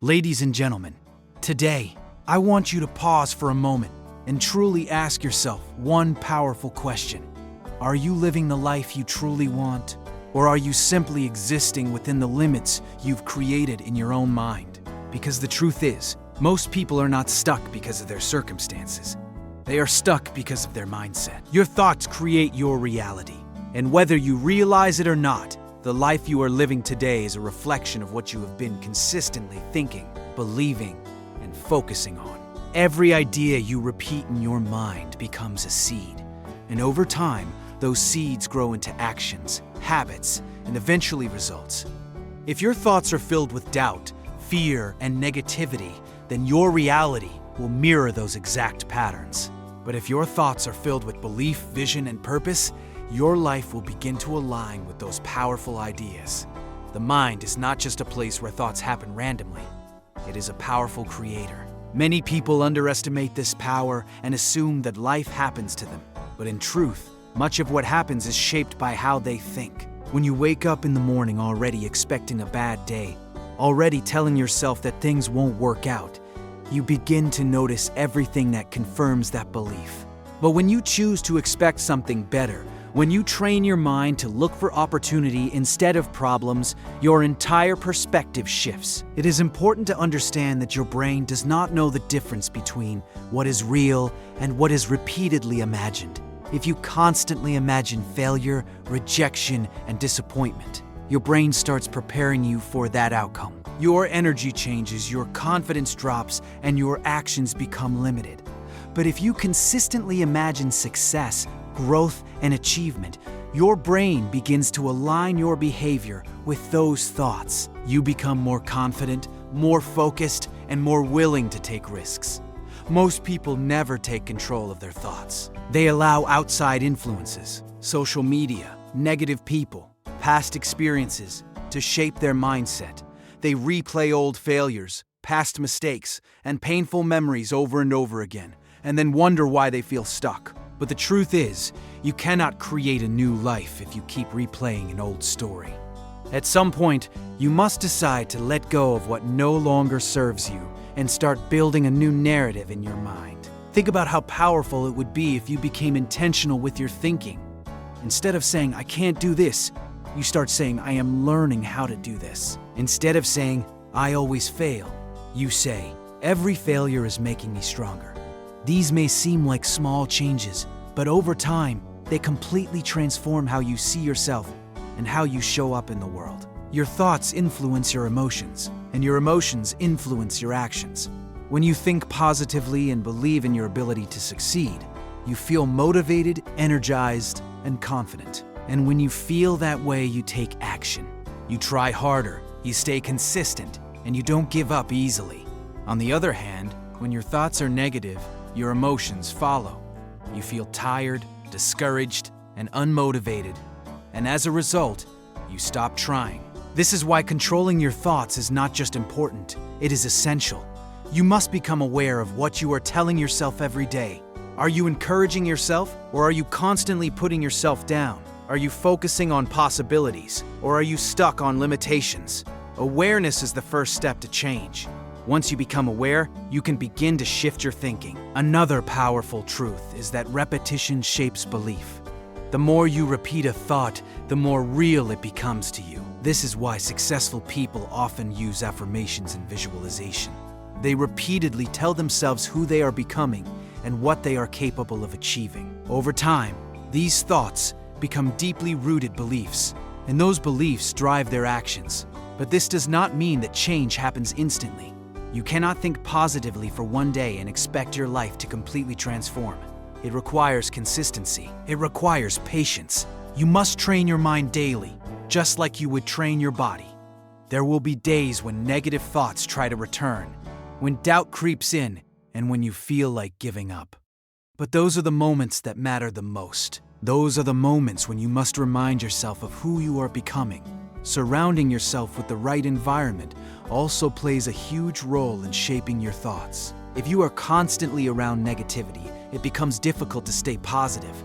Ladies and gentlemen, today, I want you to pause for a moment and truly ask yourself one powerful question. Are you living the life you truly want? Or are you simply existing within the limits you've created in your own mind? Because the truth is, most people are not stuck because of their circumstances. They are stuck because of their mindset. Your thoughts create your reality. And whether you realize it or not, the life you are living today is a reflection of what you have been consistently thinking, believing, and focusing on. Every idea you repeat in your mind becomes a seed. And over time, those seeds grow into actions, habits, and eventually results. If your thoughts are filled with doubt, fear, and negativity, then your reality will mirror those exact patterns. But if your thoughts are filled with belief, vision, and purpose, your life will begin to align with those powerful ideas. The mind is not just a place where thoughts happen randomly. It is a powerful creator. Many people underestimate this power and assume that life happens to them. But in truth, much of what happens is shaped by how they think. When you wake up in the morning already expecting a bad day, already telling yourself that things won't work out, you begin to notice everything that confirms that belief. But when you choose to expect something better, when you train your mind to look for opportunity instead of problems, your entire perspective shifts. It is important to understand that your brain does not know the difference between what is real and what is repeatedly imagined. If you constantly imagine failure, rejection, and disappointment, your brain starts preparing you for that outcome. Your energy changes, your confidence drops, and your actions become limited. But if you consistently imagine success, growth, and achievement, your brain begins to align your behavior with those thoughts. You become more confident, more focused, and more willing to take risks. Most people never take control of their thoughts. They allow outside influences, social media, negative people, past experiences to shape their mindset. They replay old failures, past mistakes, and painful memories over and over again, and then wonder why they feel stuck. But the truth is, you cannot create a new life if you keep replaying an old story. At some point, you must decide to let go of what no longer serves you and start building a new narrative in your mind. Think about how powerful it would be if you became intentional with your thinking. Instead of saying, "I can't do this," you start saying, "I am learning how to do this." Instead of saying, "I always fail," you say, "Every failure is making me stronger." These may seem like small changes, but over time, they completely transform how you see yourself and how you show up in the world. Your thoughts influence your emotions, and your emotions influence your actions. When you think positively and believe in your ability to succeed, you feel motivated, energized, and confident. And when you feel that way, you take action. You try harder, you stay consistent, and you don't give up easily. On the other hand, when your thoughts are negative, your emotions follow. You feel tired, discouraged, and unmotivated. And as a result, you stop trying. This is why controlling your thoughts is not just important, it is essential. You must become aware of what you are telling yourself every day. Are you encouraging yourself, or are you constantly putting yourself down? Are you focusing on possibilities, or are you stuck on limitations? Awareness is the first step to change. Once you become aware, you can begin to shift your thinking. Another powerful truth is that repetition shapes belief. The more you repeat a thought, the more real it becomes to you. This is why successful people often use affirmations and visualization. They repeatedly tell themselves who they are becoming and what they are capable of achieving. Over time, these thoughts become deeply rooted beliefs, and those beliefs drive their actions. But this does not mean that change happens instantly. You cannot think positively for one day and expect your life to completely transform. It requires consistency. It requires patience. You must train your mind daily, just like you would train your body. There will be days when negative thoughts try to return, when doubt creeps in, and when you feel like giving up. But those are the moments that matter the most. Those are the moments when you must remind yourself of who you are becoming. Surrounding yourself with the right environment also plays a huge role in shaping your thoughts. If you are constantly around negativity, it becomes difficult to stay positive.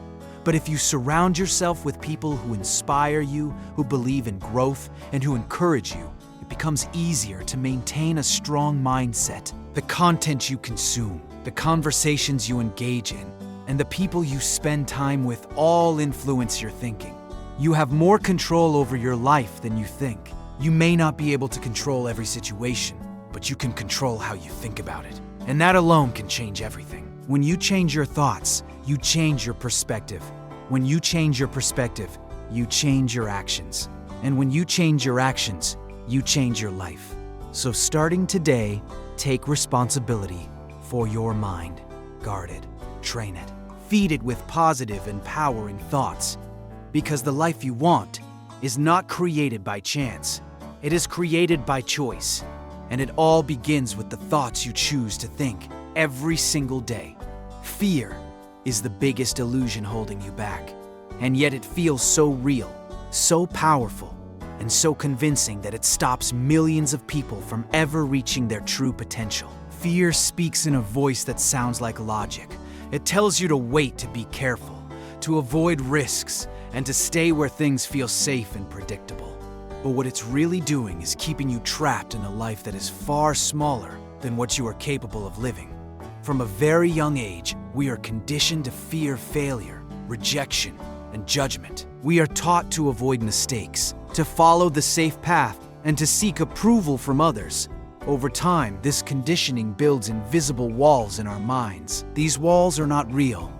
But if you surround yourself with people who inspire you, who believe in growth, and who encourage you, it becomes easier to maintain a strong mindset. The content you consume, the conversations you engage in, and the people you spend time with all influence your thinking. You have more control over your life than you think. You may not be able to control every situation, but you can control how you think about it. And that alone can change everything. When you change your thoughts, you change your perspective. When you change your perspective, you change your actions. And when you change your actions, you change your life. So starting today, take responsibility for your mind. Guard it, train it, feed it with positive, empowering thoughts. Because the life you want is not created by chance. It is created by choice. And it all begins with the thoughts you choose to think every single day. Fear is the biggest illusion holding you back. And yet it feels so real, so powerful, and so convincing that it stops millions of people from ever reaching their true potential. Fear speaks in a voice that sounds like logic. It tells you to wait, to be careful, to avoid risks, and to stay where things feel safe and predictable. But what it's really doing is keeping you trapped in a life that is far smaller than what you are capable of living. From a very young age, we are conditioned to fear failure, rejection, and judgment. We are taught to avoid mistakes, to follow the safe path, and to seek approval from others. Over time, this conditioning builds invisible walls in our minds. These walls are not real,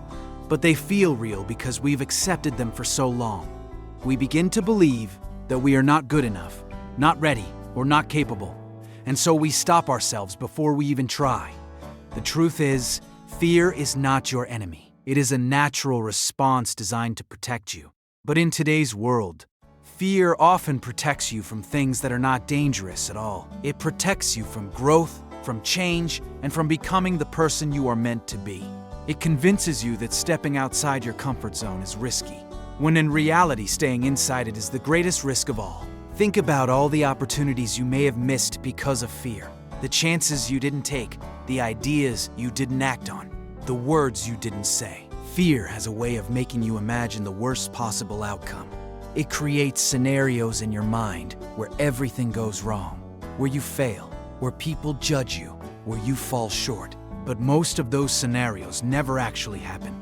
but they feel real because we've accepted them for so long. We begin to believe that we are not good enough, not ready, or not capable, and so we stop ourselves before we even try. The truth is, fear is not your enemy. It is a natural response designed to protect you. But in today's world, fear often protects you from things that are not dangerous at all. It protects you from growth, from change, and from becoming the person you are meant to be. It convinces you that stepping outside your comfort zone is risky, when in reality, staying inside it is the greatest risk of all. Think about all the opportunities you may have missed because of fear, the chances you didn't take, the ideas you didn't act on, the words you didn't say. Fear has a way of making you imagine the worst possible outcome. It creates scenarios in your mind where everything goes wrong, where you fail, where people judge you, where you fall short. But most of those scenarios never actually happen.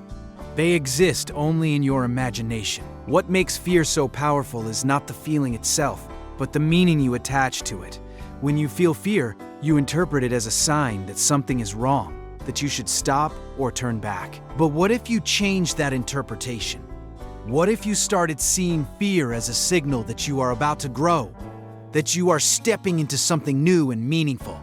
They exist only in your imagination. What makes fear so powerful is not the feeling itself, but the meaning you attach to it. When you feel fear, you interpret it as a sign that something is wrong, that you should stop or turn back. But what if you changed that interpretation? What if you started seeing fear as a signal that you are about to grow, that you are stepping into something new and meaningful?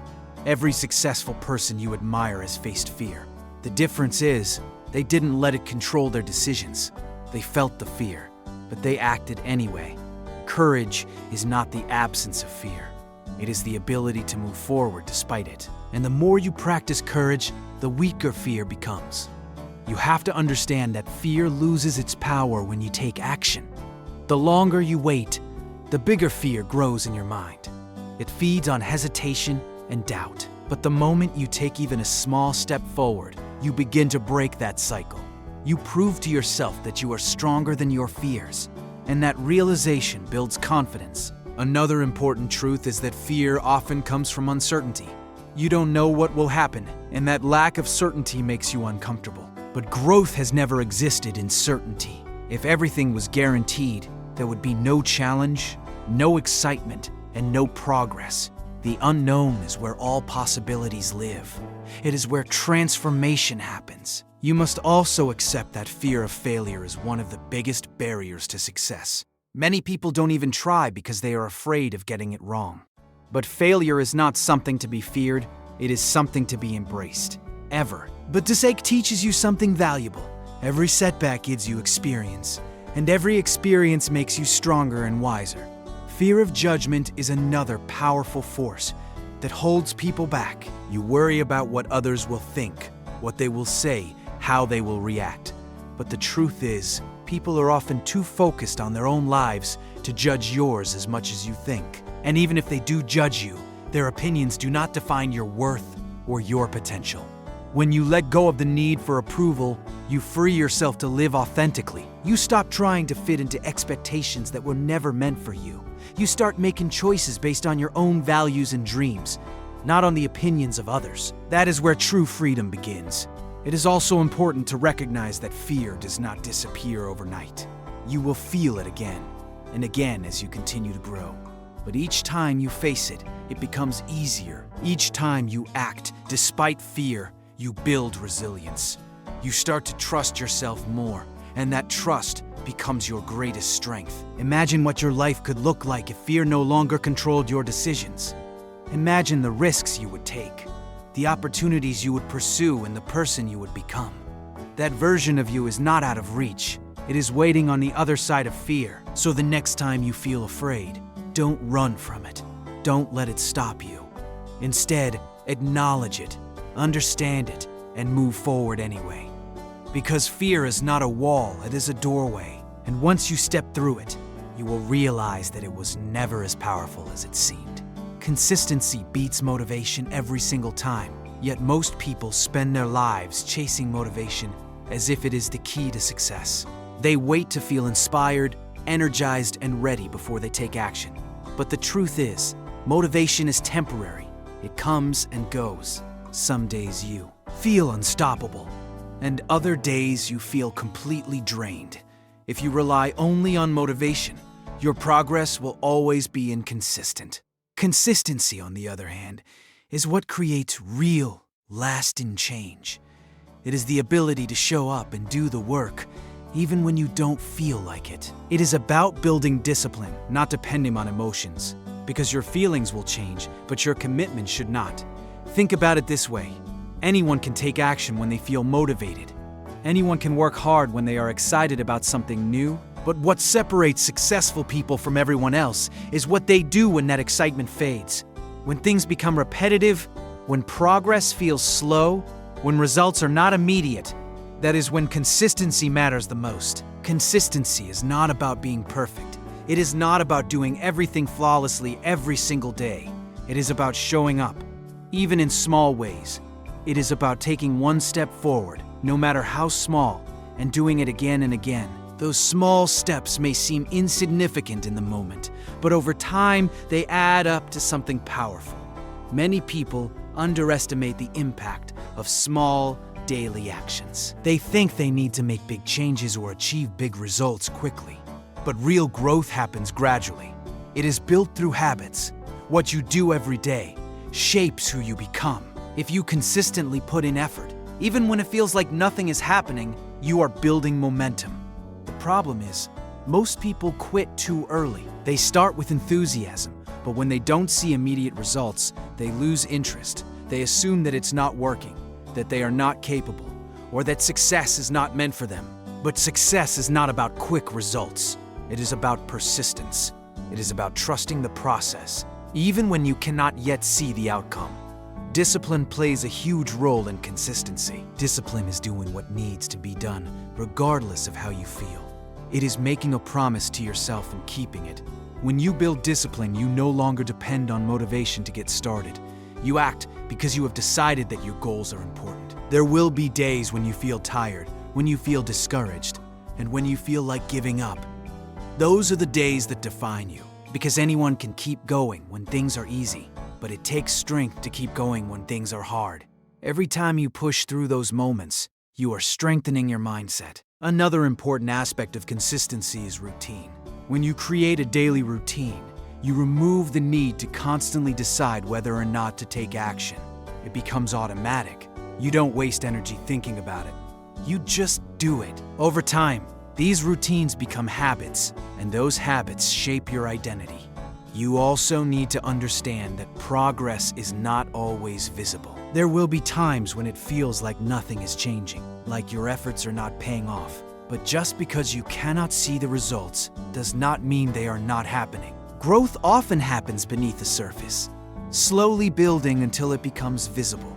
Every successful person you admire has faced fear. The difference is, they didn't let it control their decisions. They felt the fear, but they acted anyway. Courage is not the absence of fear. It is the ability to move forward despite it. And the more you practice courage, the weaker fear becomes. You have to understand that fear loses its power when you take action. The longer you wait, the bigger fear grows in your mind. It feeds on hesitation and doubt. But the moment you take even a small step forward, you begin to break that cycle. You prove to yourself that you are stronger than your fears, and that realization builds confidence. Another important truth is that fear often comes from uncertainty. You don't know what will happen, and that lack of certainty makes you uncomfortable. But growth has never existed in certainty. If everything was guaranteed, there would be no challenge, no excitement, and no progress. The unknown is where all possibilities live. It is where transformation happens. You must also accept that fear of failure is one of the biggest barriers to success. Many people don't even try because they are afraid of getting it wrong. But failure is not something to be feared, it is something to be embraced. Ever. But Desake teaches you something valuable. Every setback gives you experience, and every experience makes you stronger and wiser. Fear of judgment is another powerful force that holds people back. You worry about what others will think, what they will say, how they will react. But the truth is, people are often too focused on their own lives to judge yours as much as you think. And even if they do judge you, their opinions do not define your worth or your potential. When you let go of the need for approval, you free yourself to live authentically. You stop trying to fit into expectations that were never meant for you. You start making choices based on your own values and dreams, not on the opinions of others. That is where true freedom begins. It is also important to recognize that fear does not disappear overnight. You will feel it again and again as you continue to grow. But each time you face it, it becomes easier. Each time you act despite fear, you build resilience. You start to trust yourself more, and that trust becomes your greatest strength. Imagine what your life could look like if fear no longer controlled your decisions. Imagine the risks you would take, the opportunities you would pursue, and the person you would become. That version of you is not out of reach. It is waiting on the other side of fear. So the next time you feel afraid, don't run from it. Don't let it stop you. Instead, acknowledge it, understand it, and move forward anyway. Because fear is not a wall, it is a doorway. And once you step through it, you will realize that it was never as powerful as it seemed. Consistency beats motivation every single time, yet most people spend their lives chasing motivation as if it is the key to success. They wait to feel inspired, energized, and ready before they take action. But the truth is, motivation is temporary. It comes and goes. Some days you feel unstoppable, and other days you feel completely drained. If you rely only on motivation, your progress will always be inconsistent. Consistency, on the other hand, is what creates real, lasting change. It is the ability to show up and do the work, even when you don't feel like it. It is about building discipline, not depending on emotions, because your feelings will change, but your commitment should not. Think about it this way. Anyone can take action when they feel motivated. Anyone can work hard when they are excited about something new. But what separates successful people from everyone else is what they do when that excitement fades. When things become repetitive, when progress feels slow, when results are not immediate, that is when consistency matters the most. Consistency is not about being perfect. It is not about doing everything flawlessly every single day. It is about showing up, even in small ways. It is about taking one step forward, no matter how small, and doing it again and again. Those small steps may seem insignificant in the moment, but over time, they add up to something powerful. Many people underestimate the impact of small, daily actions. They think they need to make big changes or achieve big results quickly. But real growth happens gradually. It is built through habits. What you do every day shapes who you become. If you consistently put in effort, even when it feels like nothing is happening, you are building momentum. The problem is, most people quit too early. They start with enthusiasm, but when they don't see immediate results, they lose interest. They assume that it's not working, that they are not capable, or that success is not meant for them. But success is not about quick results. It is about persistence. It is about trusting the process, even when you cannot yet see the outcome. Discipline plays a huge role in consistency. Discipline is doing what needs to be done, regardless of how you feel. It is making a promise to yourself and keeping it. When you build discipline, you no longer depend on motivation to get started. You act because you have decided that your goals are important. There will be days when you feel tired, when you feel discouraged, and when you feel like giving up. Those are the days that define you, because anyone can keep going when things are easy, but it takes strength to keep going when things are hard. Every time you push through those moments, you are strengthening your mindset. Another important aspect of consistency is routine. When you create a daily routine, you remove the need to constantly decide whether or not to take action. It becomes automatic. You don't waste energy thinking about it. You just do it. Over time, these routines become habits, and those habits shape your identity. You also need to understand that progress is not always visible. There will be times when it feels like nothing is changing, like your efforts are not paying off. But just because you cannot see the results does not mean they are not happening. Growth often happens beneath the surface, slowly building until it becomes visible.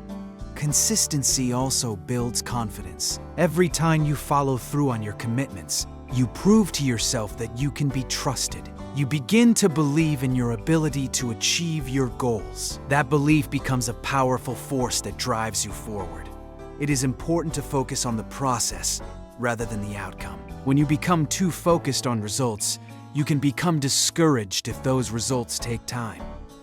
Consistency also builds confidence. Every time you follow through on your commitments, you prove to yourself that you can be trusted. You begin to believe in your ability to achieve your goals. That belief becomes a powerful force that drives you forward. It is important to focus on the process rather than the outcome. When you become too focused on results, You can become discouraged if those results take time.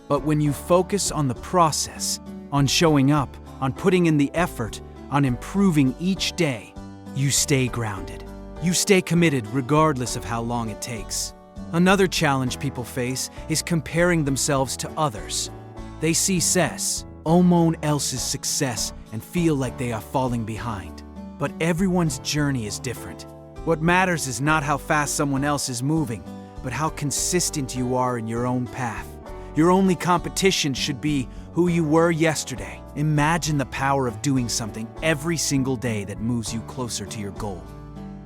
But when you focus on the process, on showing up, on putting in the effort, on improving each day, you stay grounded. You stay committed regardless of how long it takes. Another challenge people face is comparing themselves to others. They see someone else's success and feel like they are falling behind. But everyone's journey is different. What matters is not how fast someone else is moving, but how consistent you are in your own path. Your only competition should be who you were yesterday. Imagine the power of doing something every single day that moves you closer to your goal.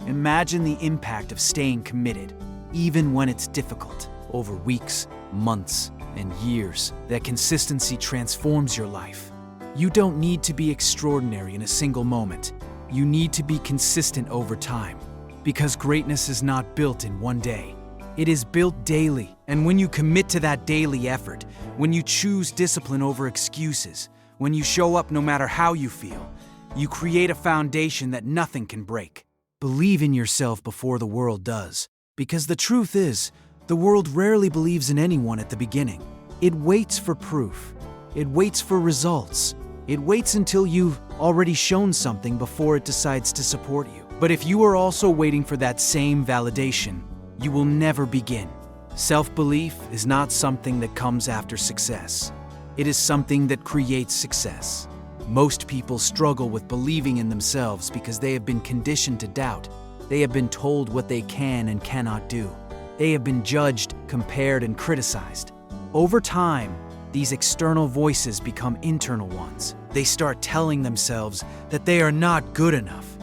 Imagine the impact of staying committed, even when it's difficult, over weeks, months, and years. That consistency transforms your life. You don't need to be extraordinary in a single moment. You need to be consistent over time. Because greatness is not built in one day. It is built daily, and when you commit to that daily effort, when you choose discipline over excuses, when you show up no matter how you feel, you create a foundation that nothing can break. Believe in yourself before the world does, because the truth is, the world rarely believes in anyone at the beginning. It waits for proof. It waits for results. It waits until you've already shown something before it decides to support you. But if you are also waiting for that same validation, you will never begin. Self-belief is not something that comes after success. It is something that creates success. Most people struggle with believing in themselves because they have been conditioned to doubt. They have been told what they can and cannot do. They have been judged, compared, and criticized. Over time, these external voices become internal ones. They start telling themselves that they are not good enough,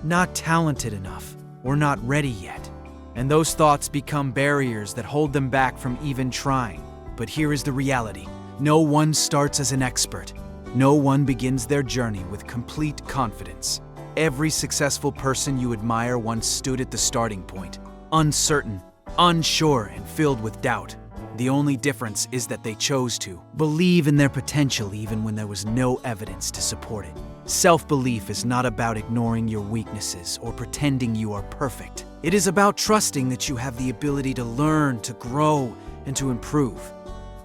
not talented enough, or not ready yet. And those thoughts become barriers that hold them back from even trying. But here is the reality. No one starts as an expert. No one begins their journey with complete confidence. Every successful person you admire once stood at the starting point, uncertain, unsure, and filled with doubt. The only difference is that they chose to believe in their potential even when there was no evidence to support it. Self-belief is not about ignoring your weaknesses or pretending you are perfect. It is about trusting that you have the ability to learn, to grow, and to improve.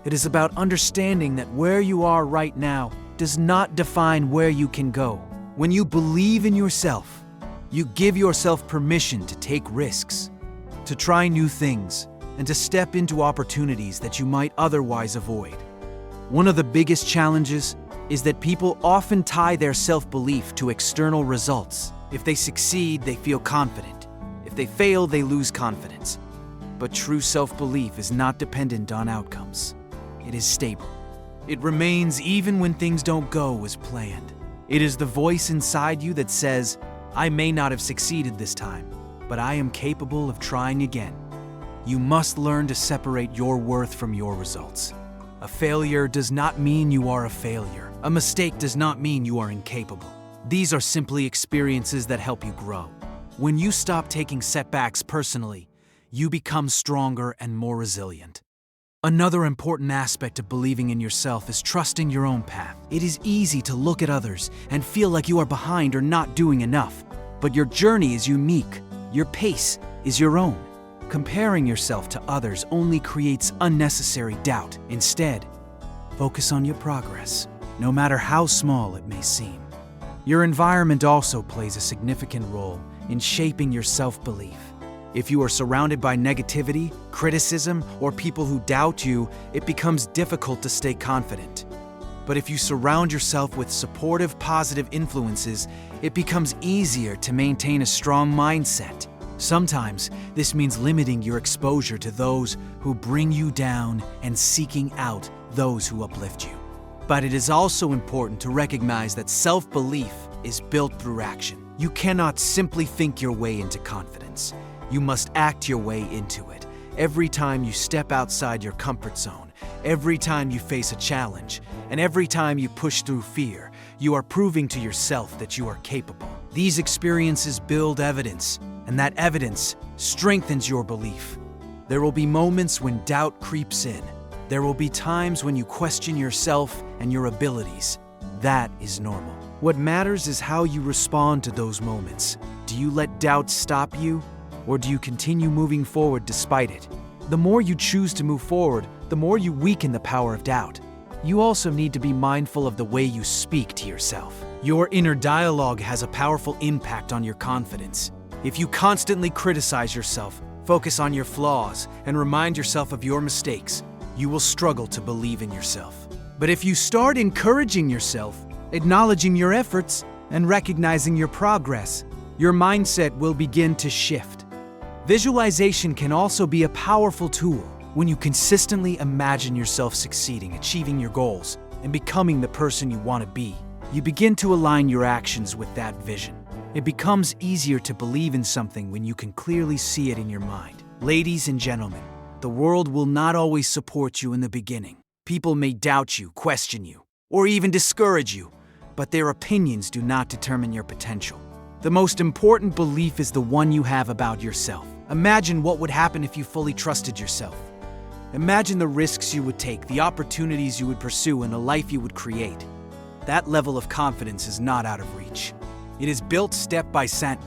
It is about understanding that where you are right now does not define where you can go. When you believe in yourself, you give yourself permission to take risks, to try new things, and to step into opportunities that you might otherwise avoid. One of the biggest challenges is that people often tie their self-belief to external results. If they succeed, they feel confident. If they fail, they lose confidence. But true self-belief is not dependent on outcomes. It is stable. It remains even when things don't go as planned. It is the voice inside you that says, "I may not have succeeded this time, but I am capable of trying again." You must learn to separate your worth from your results. A failure does not mean you are a failure. A mistake does not mean you are incapable. These are simply experiences that help you grow. When you stop taking setbacks personally, you become stronger and more resilient. Another important aspect of believing in yourself is trusting your own path. It is easy to look at others and feel like you are behind or not doing enough, but your journey is unique. Your pace is your own. Comparing yourself to others only creates unnecessary doubt. Instead, focus on your progress, no matter how small it may seem. Your environment also plays a significant role in shaping your self-belief. If you are surrounded by negativity, criticism, or people who doubt you, it becomes difficult to stay confident. But if you surround yourself with supportive, positive influences, it becomes easier to maintain a strong mindset. Sometimes, this means limiting your exposure to those who bring you down and seeking out those who uplift you. But it is also important to recognize that self-belief is built through action. You cannot simply think your way into confidence. You must act your way into it. Every time you step outside your comfort zone, every time you face a challenge, and every time you push through fear, you are proving to yourself that you are capable. These experiences build evidence, and that evidence strengthens your belief. There will be moments when doubt creeps in. There will be times when you question yourself and your abilities. That is normal. What matters is how you respond to those moments. Do you let doubt stop you, or do you continue moving forward despite it? The more you choose to move forward, the more you weaken the power of doubt. You also need to be mindful of the way you speak to yourself. Your inner dialogue has a powerful impact on your confidence. If you constantly criticize yourself, focus on your flaws, and remind yourself of your mistakes, you will struggle to believe in yourself. But if you start encouraging yourself, acknowledging your efforts, and recognizing your progress, your mindset will begin to shift. Visualization can also be a powerful tool. When you consistently imagine yourself succeeding, achieving your goals, and becoming the person you want to be, you begin to align your actions with that vision. It becomes easier to believe in something when you can clearly see it in your mind. Ladies and gentlemen, the world will not always support you in the beginning. People may doubt you, question you, or even discourage you, but their opinions do not determine your potential. The most important belief is the one you have about yourself. Imagine what would happen if you fully trusted yourself. Imagine the risks you would take, the opportunities you would pursue, and the life you would create. That level of confidence is not out of reach. It is built step by step,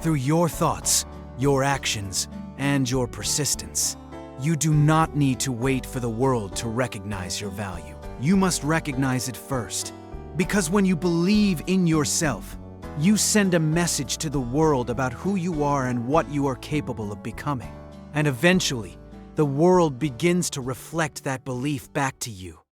through your thoughts, your actions, and your persistence. You do not need to wait for the world to recognize your value. You must recognize it first. Because when you believe in yourself, you send a message to the world about who you are and what you are capable of becoming. And eventually, the world begins to reflect that belief back to you.